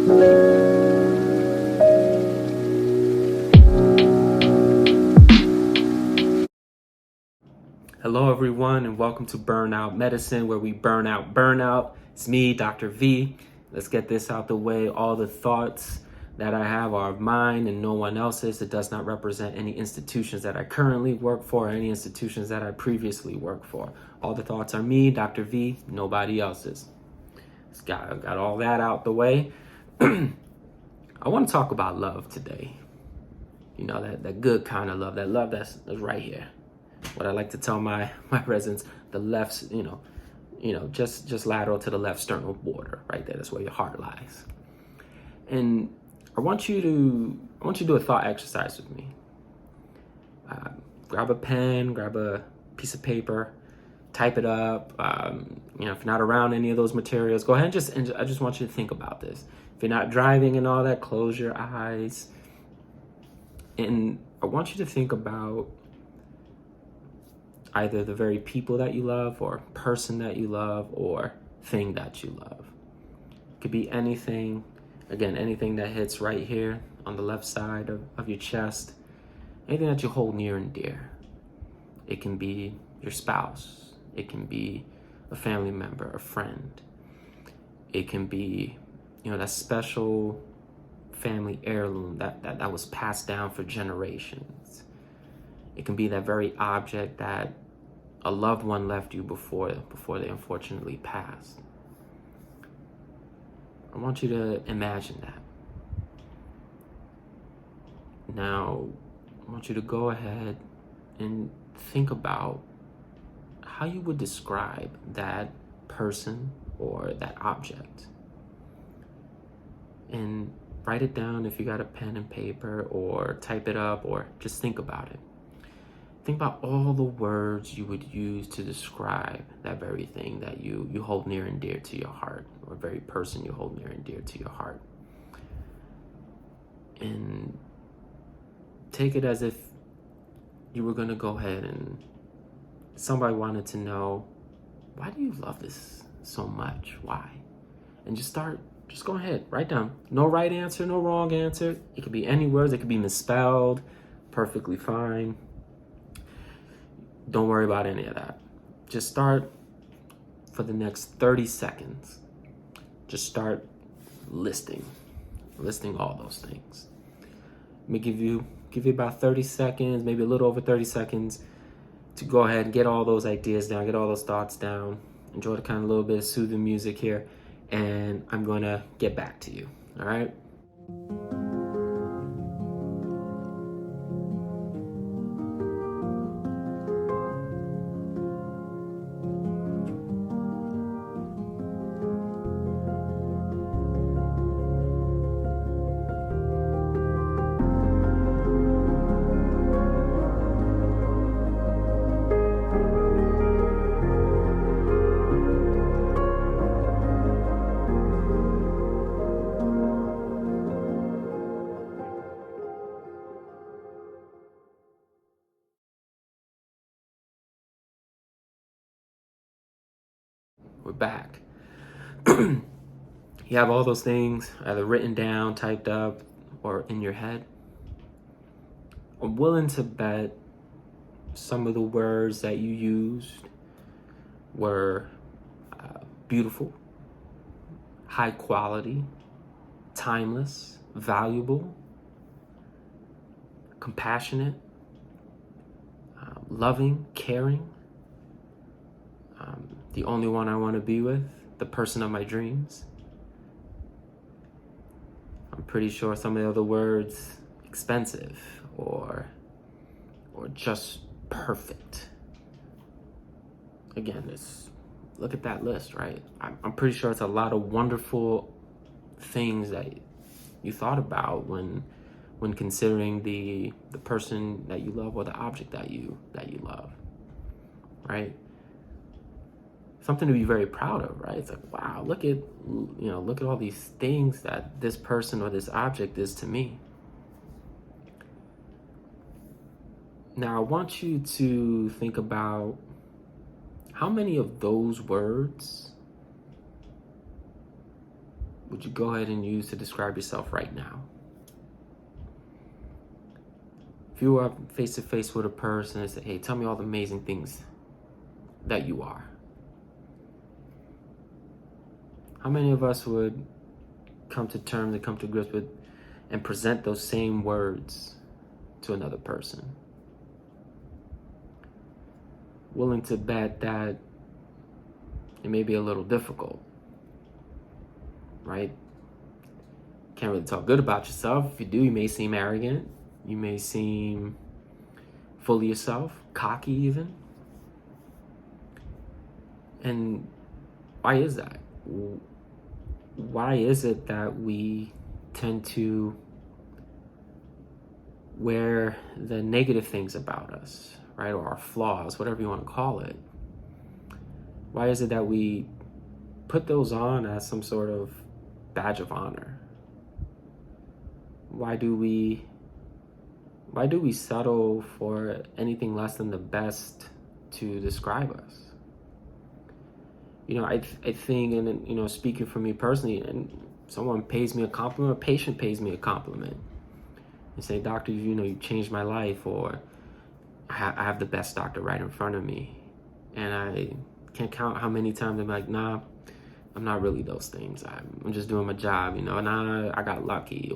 Hello, everyone, and welcome to Burnout Medicine, where we burn out burnout. It's me, Dr. V. Let's get this out the way. All the thoughts that I have are mine and no one else's. It does not represent any institutions that I currently work for or any institutions that I previously worked for. All the thoughts are me, Dr. V, nobody else's. Got all that out the way. I want to talk about love today. You know, that good kind of love, that love that's right here. What I like to tell my residents, the left's, just lateral to the left sternal border, right there. That's where your heart lies. And I want you to do a thought exercise with me. Grab a pen, grab a piece of paper, type it up. If you're not around any of those materials, go ahead and I just want you to think about this. If you're not driving and all that, close your eyes. And I want you to think about either the very people that you love or person that you love or thing that you love. It could be anything, again, anything that hits right here on the left side of your chest, anything that you hold near and dear. It can be your spouse. It can be a family member, a friend. It can be, that special family heirloom that was passed down for generations. It can be that very object that a loved one left you before they unfortunately passed. I want you to imagine that. Now, I want you to go ahead and think about how you would describe that person or that object. And write it down if you got a pen and paper, or type it up, or just think about it. Think about all the words you would use to describe that very thing that you hold near and dear to your heart, or very person you hold near and dear to your heart. And take it as if you were going to go ahead and somebody wanted to know, why do you love this so much? Why? And just go ahead, write down. No right answer, no wrong answer. It could be any words, it could be misspelled, perfectly fine. Don't worry about any of that. Just start for the next 30 seconds. Just start listing all those things. Let me give you about 30 seconds, maybe a little over 30 seconds to go ahead and get all those ideas down, get all those thoughts down. Enjoy the kind of little bit of soothing music here, and I'm gonna get back to you, all right? We're back. You have all those things either written down, typed up, or in your head. I'm willing to bet some of the words that you used were beautiful, high quality, timeless, valuable, compassionate, loving, caring. The only one I want to be with, the person of my dreams. I'm pretty sure some of the other words, expensive or just perfect. Again, look at that list, right? I'm pretty sure it's a lot of wonderful things that you thought about when considering the person that you love or the object that you love, right? Something to be very proud of, right? It's like, wow, look at all these things that this person or this object is to me. Now, I want you to think about how many of those words would you go ahead and use to describe yourself right now? If you were face to face with a person and say, hey, tell me all the amazing things that you are, how many of us would come to terms and come to grips with and present those same words to another person? Willing to bet that it may be a little difficult, right? Can't really talk good about yourself. If you do, you may seem arrogant. You may seem full of yourself, cocky even. And why is that? Why is it that we tend to wear the negative things about us, right? Or our flaws, whatever you want to call it. Why is it that we put those on as some sort of badge of honor? Why do we settle for anything less than the best to describe us? I think, and speaking for me personally, and someone pays me a compliment, a patient pays me a compliment, and say, doctor, you changed my life, or I have the best doctor right in front of me. And I can't count how many times I'm like, nah, I'm not really those things. I'm just doing my job, and I got lucky,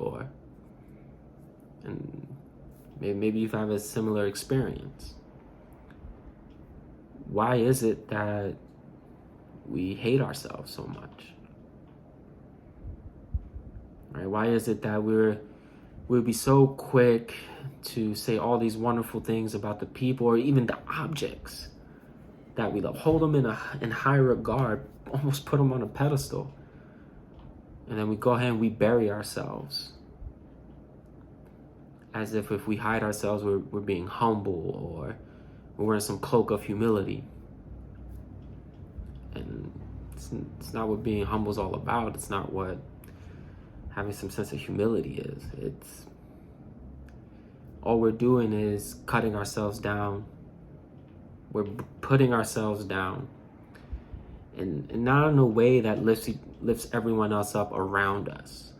and maybe you've had a similar experience. Why is it that we hate ourselves so much? Right? Why is it that we'll be so quick to say all these wonderful things about the people or even the objects that we love, hold them in high regard, almost put them on a pedestal, and then we go ahead and we bury ourselves as if we hide ourselves, we're being humble, or we're wearing some cloak of humility. And it's not what being humble is all about. It's not what having some sense of humility is. It's all we're doing is cutting ourselves down. We're putting ourselves down, and not in a way that lifts everyone else up around us.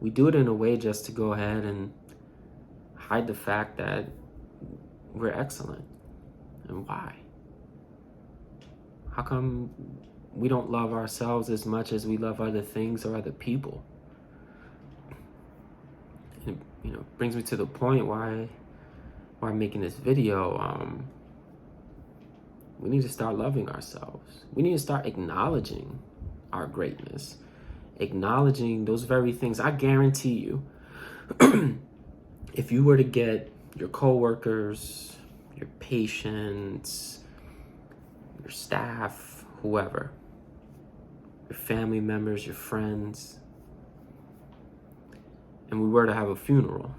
We do it in a way just to go ahead and hide the fact that we're excellent. And why? How come we don't love ourselves as much as we love other things or other people? And it brings me to the point why I'm making this video. We need to start loving ourselves. We need to start acknowledging our greatness, acknowledging those very things. I guarantee you, if you were to get your coworkers, your patients, your staff, whoever, your family members, your friends, and we were to have a funeral,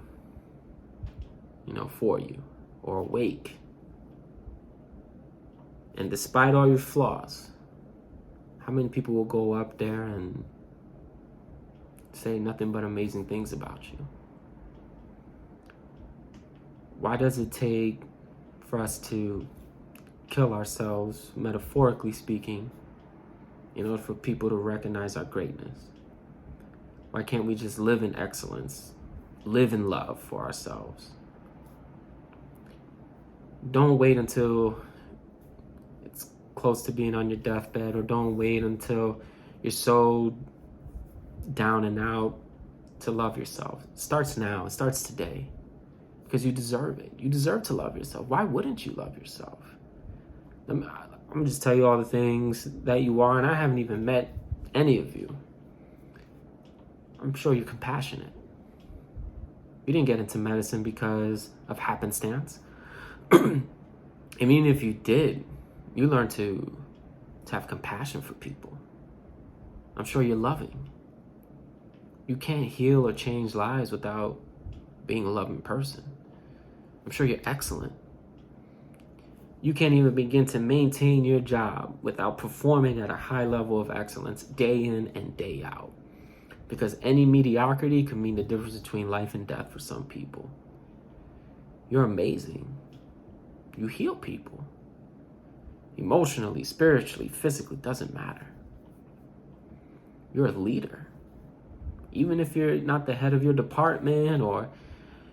for you, or a wake, and despite all your flaws, how many people will go up there and say nothing but amazing things about you? Why does it take for us to kill ourselves, metaphorically speaking, in order for people to recognize our greatness? Why can't we just live in excellence, live in love for ourselves? Don't wait until it's close to being on your deathbed, or don't wait until you're so down and out to love yourself. It starts now. It starts today. Because you deserve it. You deserve to love yourself. Why wouldn't you love yourself? I'm gonna just tell you all the things that you are, and I haven't even met any of you. I'm sure you're compassionate. You didn't get into medicine because of happenstance. I mean, if you did, you learned to have compassion for people. I'm sure you're loving. You can't heal or change lives without being a loving person. I'm sure you're excellent. You can't even begin to maintain your job without performing at a high level of excellence day in and day out. Because any mediocrity could mean the difference between life and death for some people. You're amazing. You heal people. Emotionally, spiritually, physically, doesn't matter. You're a leader. Even if you're not the head of your department, or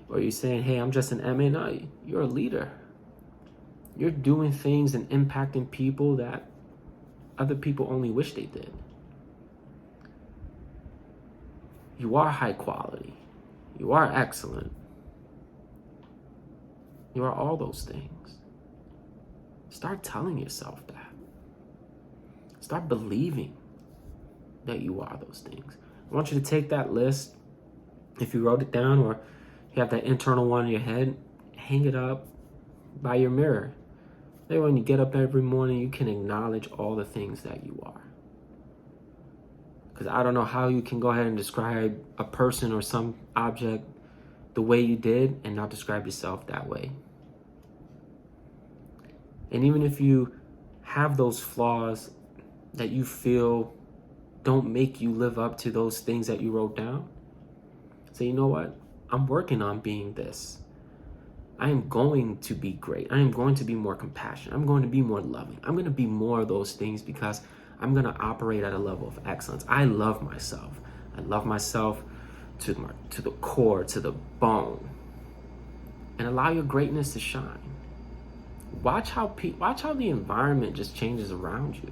you're saying, hey, I'm just an MA. No, you're a leader. You're doing things and impacting people that other people only wish they did. You are high quality. You are excellent. You are all those things. Start telling yourself that. Start believing that you are those things. I want you to take that list, if you wrote it down or you have that internal one in your head, hang it up by your mirror. Then when you get up every morning, you can acknowledge all the things that you are. Because I don't know how you can go ahead and describe a person or some object the way you did and not describe yourself that way. And even if you have those flaws that you feel don't make you live up to those things that you wrote down, say, you know what? I'm working on being this. I am going to be great. I am going to be more compassionate. I'm going to be more loving. I'm going to be more of those things because I'm going to operate at a level of excellence. I love myself. I love myself to the core, to the bone. And allow your greatness to shine. Watch how the environment just changes around you.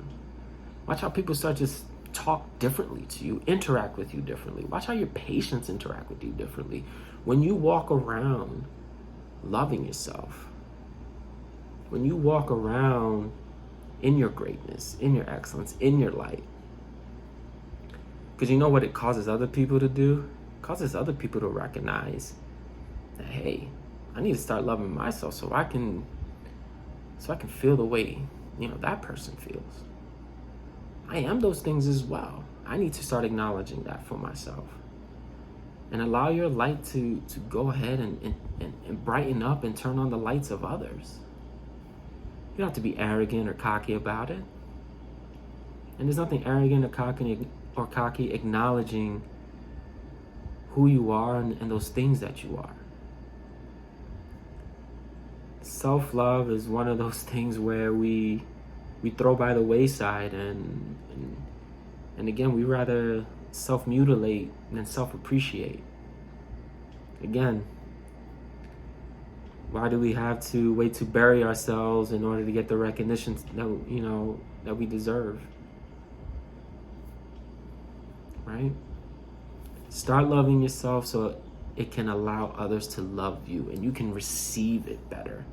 Watch how people start to talk differently to you, interact with you differently. Watch how your patients interact with you differently. When you walk around loving yourself, when you walk around in your greatness, in your excellence, in your light, because you know what it causes other people to do? It causes other people to recognize that, hey, I need to start loving myself so I can feel the way, that person feels. I am those things as well. I need to start acknowledging that for myself. And allow your light to go ahead and brighten up and turn on the lights of others. You don't have to be arrogant or cocky about it. And there's nothing arrogant or cocky acknowledging who you are and those things that you are. Self-love is one of those things where we throw by the wayside, and again, we rather self-mutilate than self-appreciate. Again, why do we have to wait to bury ourselves in order to get the recognition that we deserve? Right? Start loving yourself so it can allow others to love you and you can receive it better.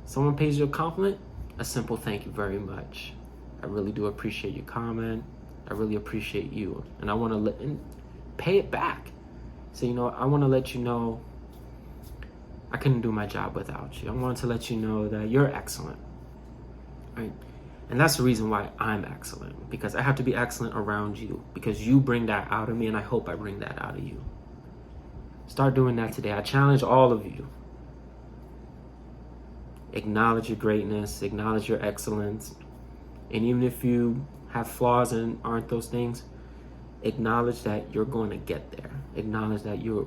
Someone pays you a compliment, a simple thank you very much. I really do appreciate your comment. I really appreciate you. And I want to pay it back. So, I want to let you know I couldn't do my job without you. I want to let you know that you're excellent. Right? And that's the reason why I'm excellent. Because I have to be excellent around you. Because you bring that out of me, and I hope I bring that out of you. Start doing that today. I challenge all of you. Acknowledge your greatness, acknowledge your excellence. And even if you have flaws and aren't those things, acknowledge that you're going to get there. Acknowledge that you're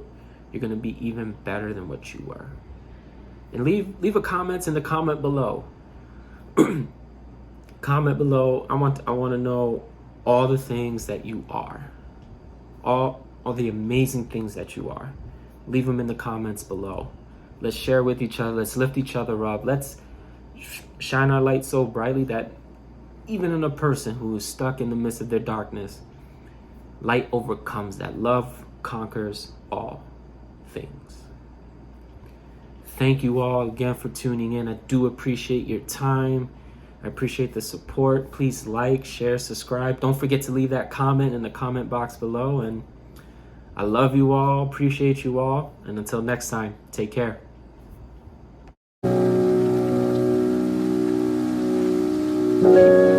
going to be even better than what you were. And leave a comment in the comment below. Comment below. I want to know all the things that you are. All the amazing things that you are. Leave them in the comments below. Let's share with each other. Let's lift each other up. Let's shine our light so brightly that even in a person who is stuck in the midst of their darkness, light overcomes that. Love conquers all things. Thank you all again for tuning in. I do appreciate your time. I appreciate the support. Please like, share, subscribe. Don't forget to leave that comment in the comment box below. And I love you all, appreciate you all. And until next time, take care. Thank you.